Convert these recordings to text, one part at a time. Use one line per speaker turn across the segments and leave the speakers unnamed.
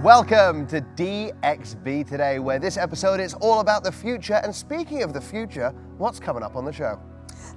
Welcome to DXB Today, where this episode is all about the future. And speaking of the future, what's coming up on the show?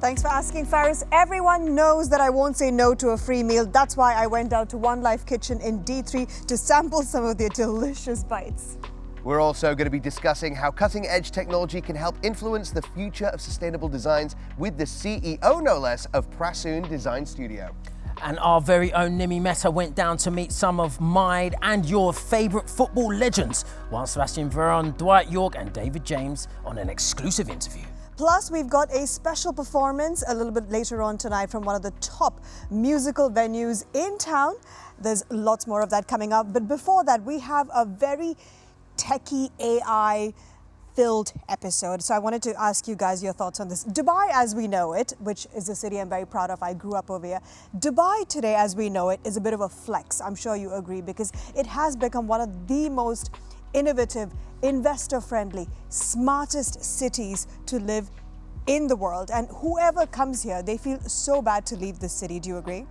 Thanks for asking, Faris. Everyone knows that I won't say no to a free meal. That's why I went down to One Life Kitchen in D3 to sample some of their delicious bites.
We're also going to be discussing how cutting-edge technology can help influence the future of sustainable designs with the CEO, no less, of Prasoon Design Studio.
And our very own Nimi Mehta went down to meet some of mine and your favourite football legends, while Sebastian Veron, Dwight York and David James on an exclusive interview.
Plus, we've got a special performance a little bit later on tonight from one of the top musical venues in town. There's lots more of that coming up. But before that, we have a very techie AI filled episode. So I wanted to ask you guys your thoughts on this. Dubai as we know it, which is a city I'm very proud of. I grew up over here. Dubai today as we know it is a bit of a flex. I'm sure you agree, because it has become one of the most innovative, investor-friendly, smartest cities to live in the world. And whoever comes here, they feel so bad to leave the city. Do you agree?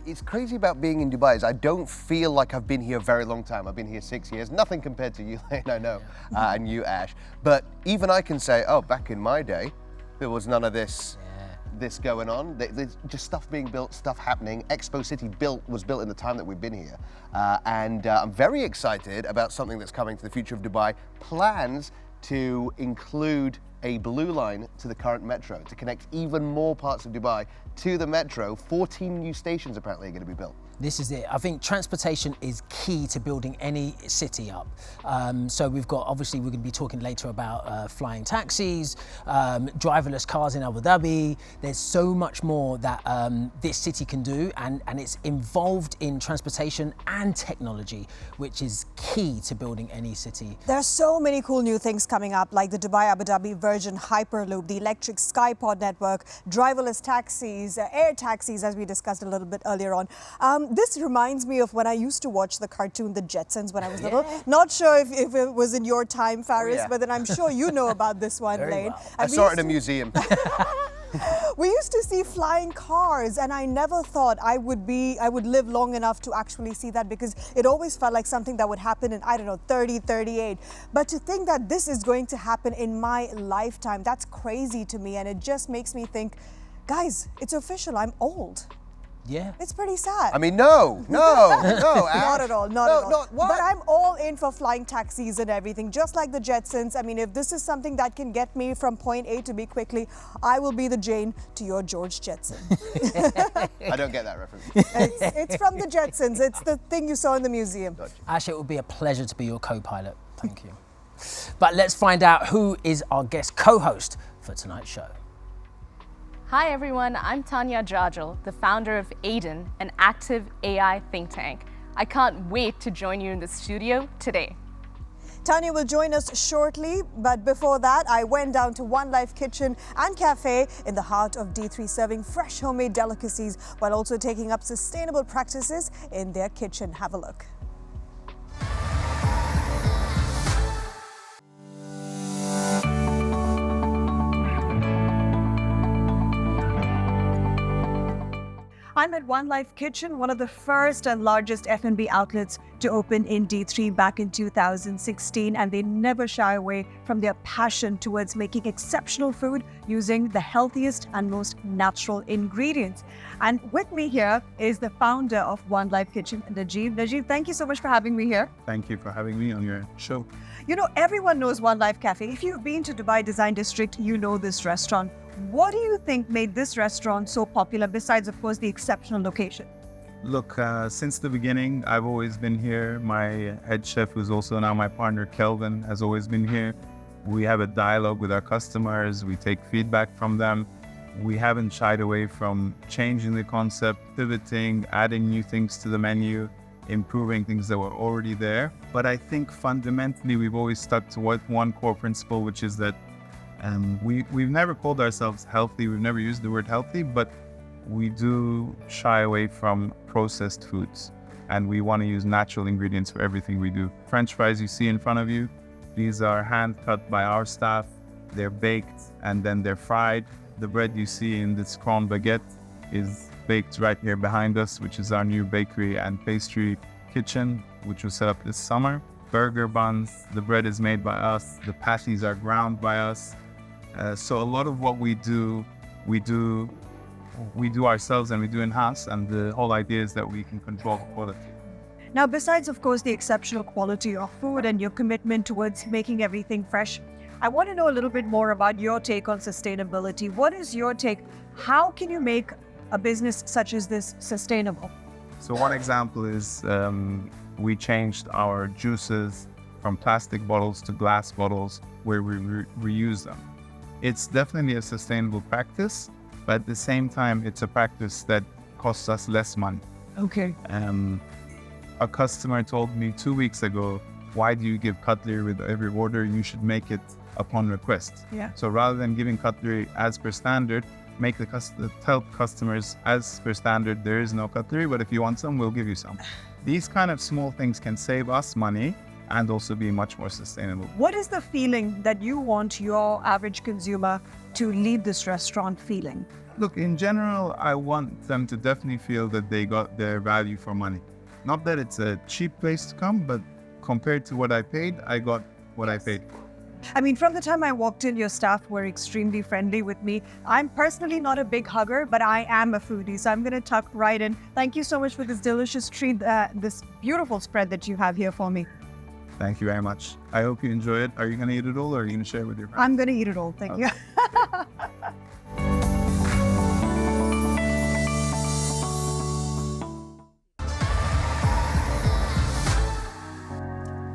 It's crazy about being in Dubai is I don't feel like I've been here a very long time. I've been here 6 years, nothing compared to you, Lane, I know, and you, Ash. But even I can say, oh, back in my day, there was none of this going on. There's just stuff being built, stuff happening. Expo City was built in the time that we've been here. And I'm very excited about something that's coming to the future of Dubai. Plans to include a blue line to the current metro to connect even more parts of Dubai to the metro. 14 new stations apparently are going to be built.
This is it. I think transportation is key to building any city up. So we've got, obviously, we're going to be talking later about flying taxis, driverless cars in Abu Dhabi. There's so much more that this city can do, and it's involved in transportation and technology, which is key to building any city.
There are so many cool new things coming up, like the Dubai Abu Dhabi Virgin Hyperloop, the electric Skypod network, driverless taxis, air taxis, as we discussed a little bit earlier on. This reminds me of when I used to watch the cartoon The Jetsons when I was little. Not sure if it was in your time, Faris, but then I'm sure you know about this one, Lane.
Well.
I saw it in a museum.
We used to see flying cars, and I never thought I would live long enough to actually see that, because it always felt like something that would happen in, I don't know, 30, 38. But to think that this is going to happen in my lifetime, that's crazy to me. And it just makes me think, guys, it's official, I'm old.
Yeah.
It's pretty sad.
I mean, no, Ash.
Not at all, not at all.
What?
But I'm all in for flying taxis and everything, just like the Jetsons. I mean, if this is something that can get me from point A to B quickly, I will be the Jane to your George Jetson.
I don't get that reference.
It's from the Jetsons. It's the thing you saw in the museum.
Gotcha.
Ash, it would be a pleasure to be your co-pilot. Thank you. But let's find out who is our guest co-host for tonight's show.
Hi everyone, I'm Tanya Jajal, the founder of Aiden, an active AI think tank. I can't wait to join you in the studio today.
Tanya will join us shortly, but before that, I went down to One Life Kitchen and Cafe in the heart of D3, serving fresh homemade delicacies while also taking up sustainable practices in their kitchen. Have a look. I'm at One Life Kitchen, one of the first and largest F&B outlets to open in D3 back in 2016, and they never shy away from their passion towards making exceptional food using the healthiest and most natural ingredients. And with me here is the founder of One Life Kitchen, Najeeb. Najeeb, thank you so much for having me here.
Thank you for having me on your show.
You know, everyone knows One Life Cafe. If you've been to Dubai Design District, you know this restaurant. What do you think made this restaurant so popular, besides, of course, the exceptional location?
Look, since the beginning, I've always been here. My head chef, who's also now my partner, Kelvin, has always been here. We have a dialogue with our customers. We take feedback from them. We haven't shied away from changing the concept, pivoting, adding new things to the menu, improving things that were already there. But I think fundamentally, we've always stuck to one core principle, which is that we've never called ourselves healthy. We've never used the word healthy, but we do shy away from processed foods, and we want to use natural ingredients for everything we do. French fries you see in front of you, these are hand cut by our staff. They're baked and then they're fried. The bread you see in this crown baguette is baked right here behind us, which is our new bakery and pastry kitchen. which was set up this summer. Burger buns, the bread is made by us, the patties are ground by us. So a lot of what we do ourselves and we do in-house, and the whole idea is that we can control the quality.
Now, besides, of course, the exceptional quality of food and your commitment towards making everything fresh, I want to know a little bit more about your take on sustainability. What is your take? How can you make a business such as this sustainable?
So one example is we changed our juices from plastic bottles to glass bottles where we reuse them. It's definitely a sustainable practice, but at the same time, it's a practice that costs us less money.
Okay.
A customer told me 2 weeks ago, why do you give cutlery with every order? You should make it upon request.
Yeah.
So rather than giving cutlery as per standard, tell customers as per standard, there is no cutlery, but if you want some, we'll give you some. These kind of small things can save us money and also be much more sustainable.
What is the feeling that you want your average consumer to leave this restaurant feeling?
Look, in general, I want them to definitely feel that they got their value for money. Not that it's a cheap place to come, but compared to what I paid, I got what I paid for.
I mean, from the time I walked in, your staff were extremely friendly with me. I'm personally not a big hugger, but I am a foodie, so I'm going to tuck right in. Thank you so much for this delicious treat, this beautiful spread that you have here for me.
Thank you very much. I hope you enjoy it. Are you going to eat it all or are you going to share it with your friends?
I'm going to eat it all. Thank you.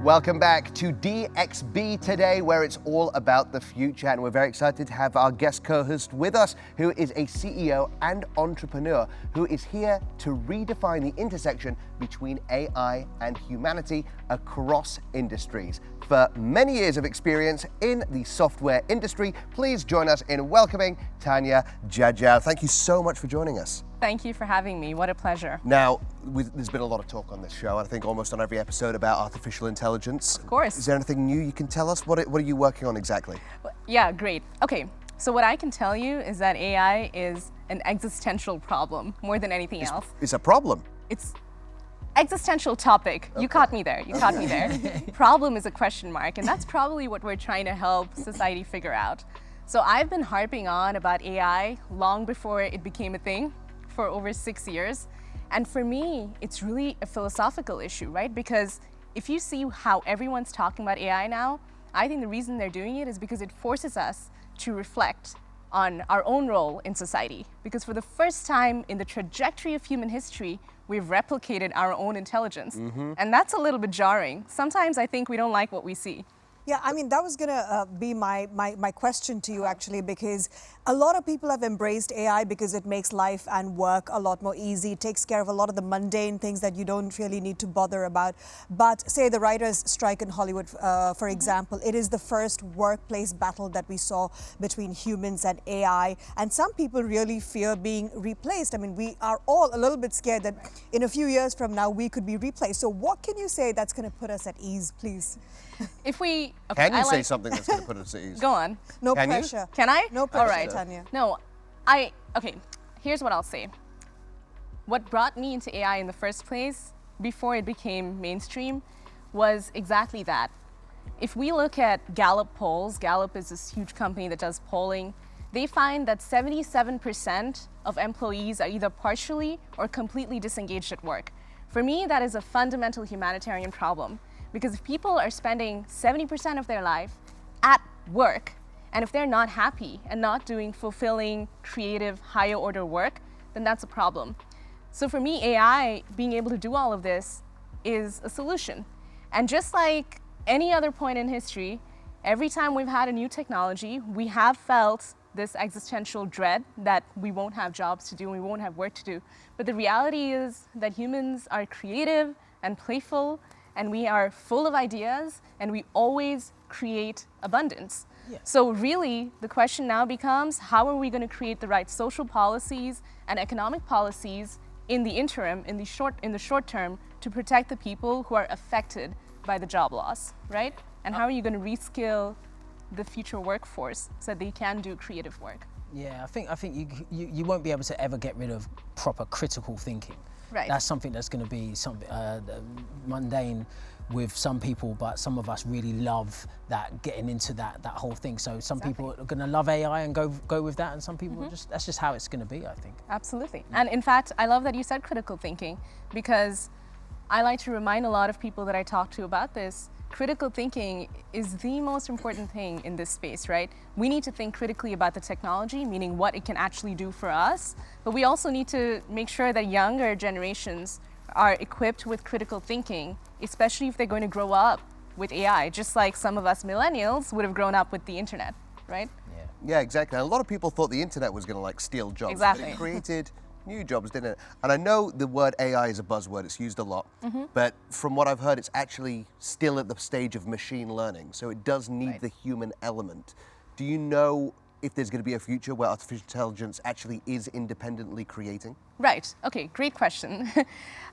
Welcome back to DXB today, where it's all about the future. And we're very excited to have our guest co-host with us, who is a CEO and entrepreneur who is here to redefine the intersection between AI and humanity across industries. For many years of experience in the software industry, please join us in welcoming Tanya Jajal. Thank you so much for joining us.
Thank you for having me. What a pleasure.
Now, there's been a lot of talk on this show, and I think almost on every episode, about artificial intelligence.
Of course.
Is there anything new you can tell us? What are you working on exactly?
Yeah, great. Okay, so what I can tell you is that AI is an existential problem more than anything else.
It's a problem.
It's existential topic. Okay. You caught me there. You caught me there. Problem is a question mark, and that's probably what we're trying to help society figure out. So I've been harping on about AI long before it became a thing, for over 6 years. And for me, it's really a philosophical issue, right? Because if you see how everyone's talking about AI now, I think the reason they're doing it is because it forces us to reflect on our own role in society. Because for the first time in the trajectory of human history, we've replicated our own intelligence. And that's a little bit jarring. Sometimes I think we don't like what we see.
Yeah, I mean, that was going to be my question to you, actually, because a lot of people have embraced AI because it makes life and work a lot more easy. It takes care of a lot of the mundane things that you don't really need to bother about. But say the writers' strike in Hollywood, for example, it is the first workplace battle that we saw between humans and AI. And some people really fear being replaced. I mean, we are all a little bit scared that in a few years from now, we could be replaced. So what can you say that's going to put us at ease, please?
If we
Can you say something that's going to put us at ease?
Go on.
No
Can you?
pressure.
Can I?
No pressure,
All right.
Tanya.
No, okay, here's what I'll say. What brought me into AI in the first place, before it became mainstream, was exactly that. If we look at Gallup polls, Gallup is this huge company that does polling, they find that 77% of employees are either partially or completely disengaged at work. For me, that is a fundamental humanitarian problem. Because if people are spending 70% of their life at work, and if they're not happy and not doing fulfilling, creative, higher order work, then that's a problem. So for me, AI being able to do all of this is a solution. And just like any other point in history, every time we've had a new technology, we have felt this existential dread that we won't have jobs to do and we won't have work to do. But the reality is that humans are creative and playful, and we are full of ideas, and we always create abundance. Yeah. So really, the question now becomes, how are we going to create the right social policies and economic policies in the interim, in the short term, to protect the people who are affected by the job loss, right? And how are you going to reskill the future workforce so that they can do creative work?
Yeah, I think you won't be able to ever get rid of proper critical thinking.
Right.
That's something that's going to be something mundane with some people, but some of us really love that, getting into that whole thing. So some people are going to love AI and go with that, and some people are that's just how it's going to be, I think.
Absolutely. And in fact, I love that you said critical thinking, because I like to remind a lot of people that I talk to about this. Critical thinking is the most important thing in this space, right? We need to think critically about the technology, meaning what it can actually do for us, but we also need to make sure that younger generations are equipped with critical thinking, especially if they're going to grow up with AI, just like some of us millennials would have grown up with the internet, right?
Yeah, exactly. And a lot of people thought the internet was going to like steal jobs.
Exactly.
But it created new jobs, didn't it? And I know the word AI is a buzzword, it's used a lot, but from what I've heard, it's actually still at the stage of machine learning. So it does need the human element. Do you know if there's going to be a future where artificial intelligence actually is independently creating?
Right. Okay, great question.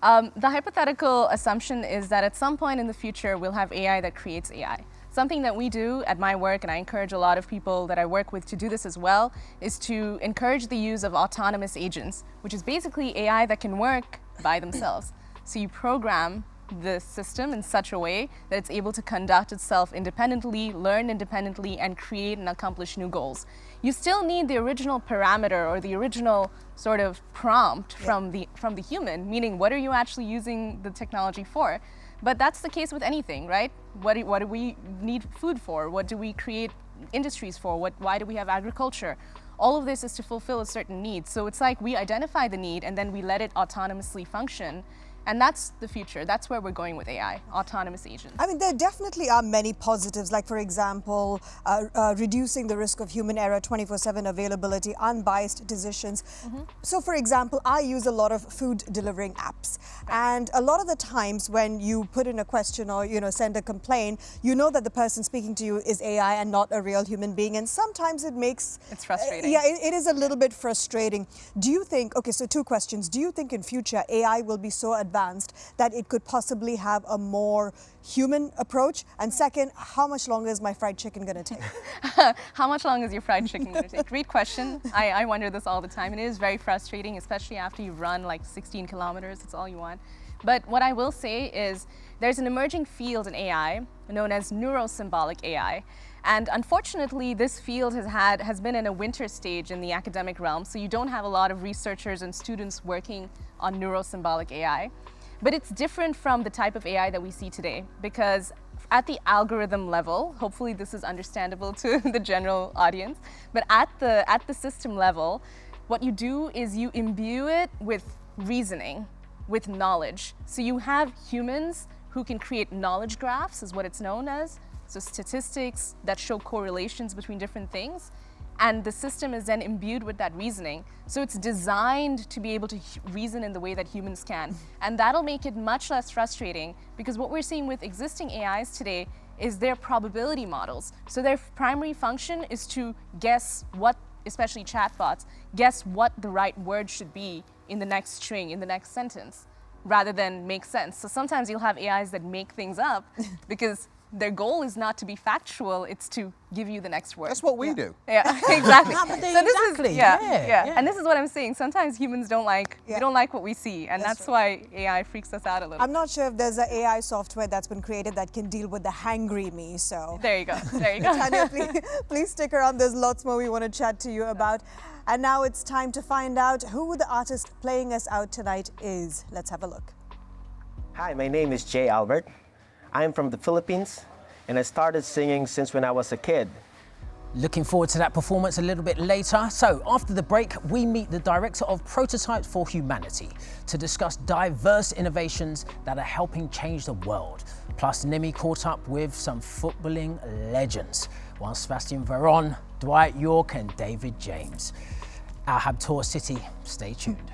The hypothetical assumption is that at some point in the future, we'll have AI that creates AI. Something that we do at my work, and I encourage a lot of people that I work with to do this as well, is to encourage the use of autonomous agents, which is basically AI that can work by themselves. So you program the system in such a way that it's able to conduct itself independently, learn independently, and create and accomplish new goals. You still need the original parameter or the original sort of prompt from the human, meaning what are you actually using the technology for? But that's the case with anything, right? What do we need food for? What do we create industries for? Why do we have agriculture? All of this is to fulfill a certain need. So it's like we identify the need and then we let it autonomously function. And that's the future. That's where we're going with AI, autonomous agents.
I mean, there definitely are many positives, like, for example, reducing the risk of human error, 24/7 availability, unbiased decisions. So, for example, I use a lot of food delivering apps. And a lot of the times when you put in a question or, send a complaint, you know that the person speaking to you is AI and not a real human being. And sometimes it makes...
It's frustrating.
Yeah, it is a little bit frustrating. Do you think, okay, so two questions. Do you think in future AI will be so advanced that it could possibly have a more human approach? And second, how much longer is my fried chicken going to take?
How much longer is your fried chicken going to take? Great question. I wonder this all the time. And it is very frustrating, especially after you run like 16 kilometers. That's all you want. But what I will say is there's an emerging field in AI known as neurosymbolic AI. And unfortunately, this field has been in a winter stage in the academic realm, so you don't have a lot of researchers and students working on neurosymbolic AI. But it's different from the type of AI that we see today, because at the algorithm level, hopefully this is understandable to the general audience, but at the system level, what you do is you imbue it with reasoning, with knowledge. So you have humans who can create knowledge graphs, is what it's known as. So statistics that show correlations between different things, and the system is then imbued with that reasoning. So it's designed to be able to reason in the way that humans can. And that'll make it much less frustrating, because what we're seeing with existing AIs today is their probability models. So their primary function is to guess what, especially chatbots, guess what the right word should be in the next string, in the next sentence, rather than make sense. So sometimes you'll have AIs that make things up because their goal is not to be factual, it's to give you the next word.
That's what we do.
Yeah, exactly.
Exactly.
And this is what I'm saying. Sometimes humans don't like, we don't like what we see, and that's why AI freaks us out a little.
I'm not sure if there's an AI software that's been created that can deal with the hangry me, so.
There you go, there you go.
Tanya, please stick around. There's lots more we want to chat to you about. And now it's time to find out who the artist playing us out tonight is. Let's have a look.
Hi, my name is Jay Albert. I'm from the Philippines, and I started singing since when I was a kid.
Looking forward to that performance a little bit later. So after the break, we meet the director of Prototypes for Humanity to discuss diverse innovations that are helping change the world. Plus, Nimi caught up with some footballing legends, while Sebastian Veron, Dwight York and David James. Al Habtoor City, stay tuned.